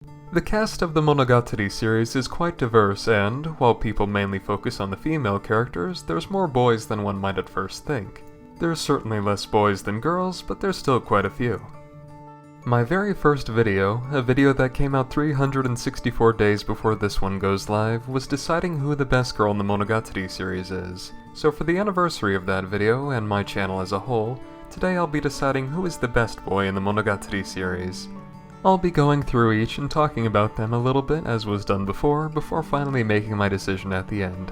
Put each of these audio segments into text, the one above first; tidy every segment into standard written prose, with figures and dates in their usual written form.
The cast of the Monogatari series is quite diverse and, while people mainly focus on the female characters, there's more boys than one might at first think. There's certainly less boys than girls, but there's still quite a few. My very first video, a video that came out 364 days before this one goes live, was deciding who the best girl in the Monogatari series is. So for the anniversary of that video, and my channel as a whole, today I'll be deciding who is the best boy in the Monogatari series. I'll be going through each and talking about them a little bit as was done before finally making my decision at the end.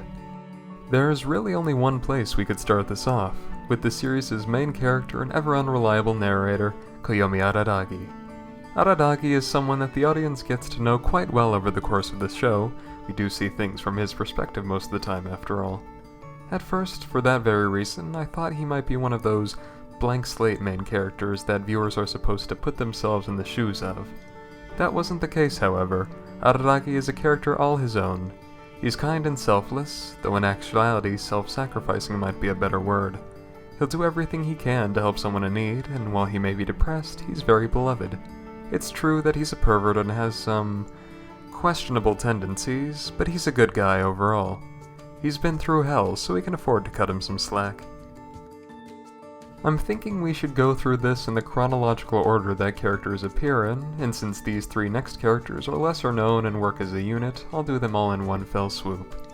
There's really only one place we could start this off, with the series' main character and ever unreliable narrator, Koyomiadagi. Aradagi is someone that the audience gets to know quite well over the course of the show. We do see things from his perspective most of the time after all. At first, for that very reason, I thought he might be one of those blank slate main characters that viewers are supposed to put themselves in the shoes of. That wasn't the case, however. Aradagi is a character all his own. He's kind and selfless, though in actuality self-sacrificing might be a better word. He'll do everything he can to help someone in need, and while he may be depressed, he's very beloved. It's true that he's a pervert and has some questionable tendencies, but he's a good guy overall. He's been through hell, so he can afford to cut him some slack. I'm thinking we should go through this in the chronological order that characters appear in, and since these three next characters are lesser known and work as a unit, I'll do them all in one fell swoop.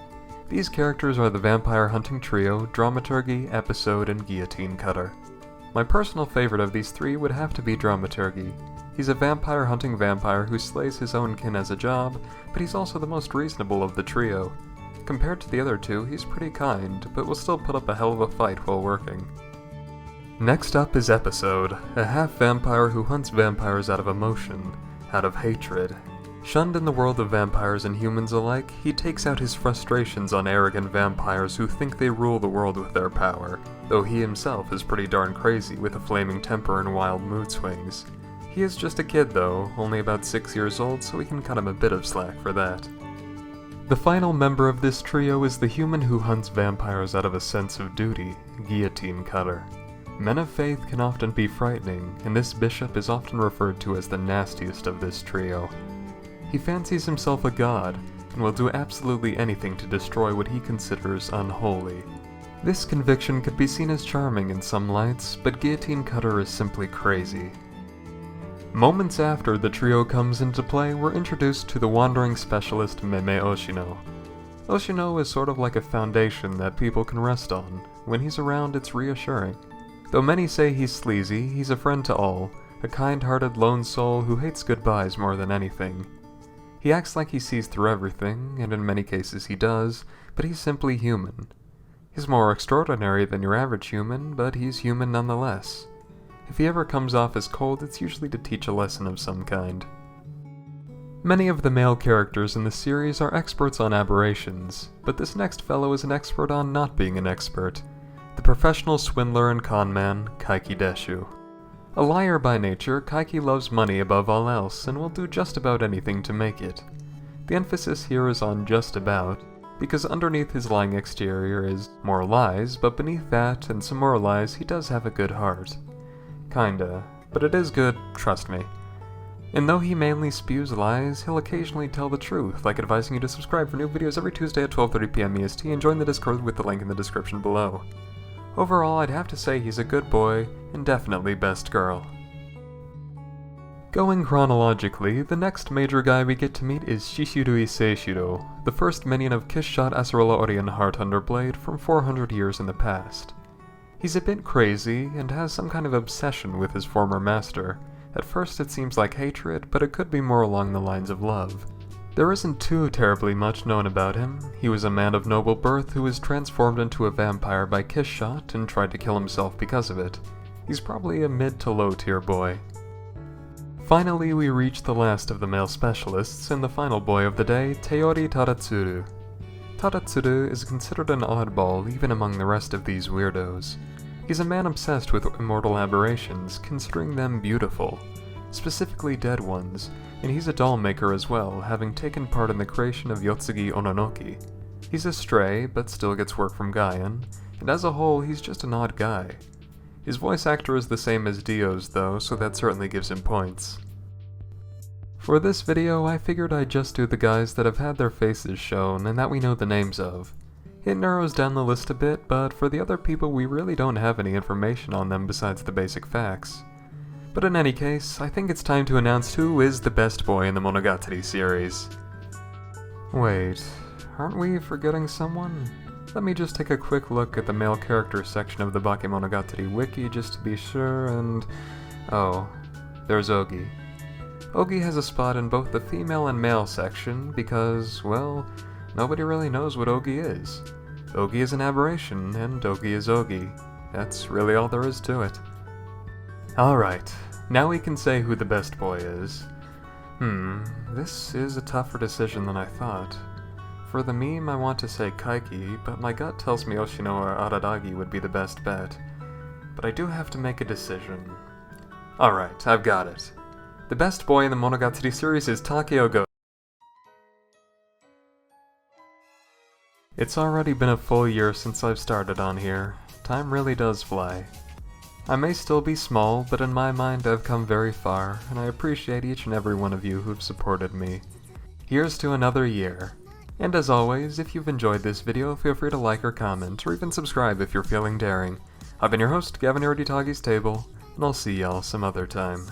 These characters are the vampire hunting trio, dramaturgy, episode, and guillotine cutter. My personal favorite of these three would have to be dramaturgy. He's a vampire hunting vampire who slays his own kin as a job, but he's also the most reasonable of the trio. Compared to the other two, he's pretty kind, but will still put up a hell of a fight while working. Next up is Episode, a half-vampire who hunts vampires out of emotion, out of hatred. Shunned in the world of vampires and humans alike, he takes out his frustrations on arrogant vampires who think they rule the world with their power, though he himself is pretty darn crazy with a flaming temper and wild mood swings. He is just a kid though, only about 6 years old, so we can cut him a bit of slack for that. The final member of this trio is the human who hunts vampires out of a sense of duty, Guillotine Cutter. Men of faith can often be frightening, and this bishop is often referred to as the nastiest of this trio. He fancies himself a god, and will do absolutely anything to destroy what he considers unholy. This conviction could be seen as charming in some lights, but Guillotine Cutter is simply crazy. Moments after the trio comes into play, we're introduced to the wandering specialist Meme Oshino. Oshino is sort of like a foundation that people can rest on. When he's around, it's reassuring. Though many say he's sleazy, he's a friend to all, a kind-hearted lone soul who hates goodbyes more than anything. He acts like he sees through everything, and in many cases he does, but he's simply human. He's more extraordinary than your average human, but he's human nonetheless. If he ever comes off as cold, it's usually to teach a lesson of some kind. Many of the male characters in the series are experts on aberrations, but this next fellow is an expert on not being an expert. The professional swindler and conman, Kaikideshu. A liar by nature, Kaiki loves money above all else and will do just about anything to make it. The emphasis here is on just about, because underneath his lying exterior is more lies, but beneath that and some more lies he does have a good heart. Kinda, but it is good, trust me. And though he mainly spews lies, he'll occasionally tell the truth, like advising you to subscribe for new videos every Tuesday at 12:30 PM EST and join the Discord with the link in the description below. Overall, I'd have to say he's a good boy, and definitely best girl. Going chronologically, the next major guy we get to meet is Shishudui Seishiro, the first minion of Kiss-Shot Acerola Orien Heart Underblade from 400 years in the past. He's a bit crazy, and has some kind of obsession with his former master. At first it seems like hatred, but it could be more along the lines of love. There isn't too terribly much known about him. He was a man of noble birth who was transformed into a vampire by Kiss-Shot and tried to kill himself because of it. He's probably a mid to low tier boy. Finally, we reach the last of the male specialists and the final boy of the day, Teori Taratsuru. Taratsuru is considered an oddball even among the rest of these weirdos. He's a man obsessed with immortal aberrations, considering them beautiful, specifically dead ones, and he's a doll maker as well, having taken part in the creation of Yotsugi Ononoki. He's a stray, but still gets work from Gaian, and as a whole, he's just an odd guy. His voice actor is the same as Dio's though, so that certainly gives him points. For this video, I figured I'd just do the guys that have had their faces shown and that we know the names of. It narrows down the list a bit, but for the other people we really don't have any information on them besides the basic facts. But in any case, I think it's time to announce who is the best boy in the Monogatari series. Wait, aren't we forgetting someone? Let me just take a quick look at the male character section of the Bakemonogatari wiki just to be sure, and... oh, there's Ogi. Ogi has a spot in both the female and male section because, well, nobody really knows what Ogi is. Ogi is an aberration, and Ogi is Ogi. That's really all there is to it. Alright, now we can say who the best boy is. This is a tougher decision than I thought. For the meme I want to say Kaiki, but my gut tells me Oshino or Aradagi would be the best bet. But I do have to make a decision. Alright, I've got it. The best boy in the Monogatari series is Takeo Go. It's already been a full year since I've started on here. Time really does fly. I may still be small, but in my mind I've come very far, and I appreciate each and every one of you who've supported me. Here's to another year. And as always, if you've enjoyed this video, feel free to like or comment, or even subscribe if you're feeling daring. I've been your host, Gavin here at Hitagi's Table, and I'll see y'all some other time.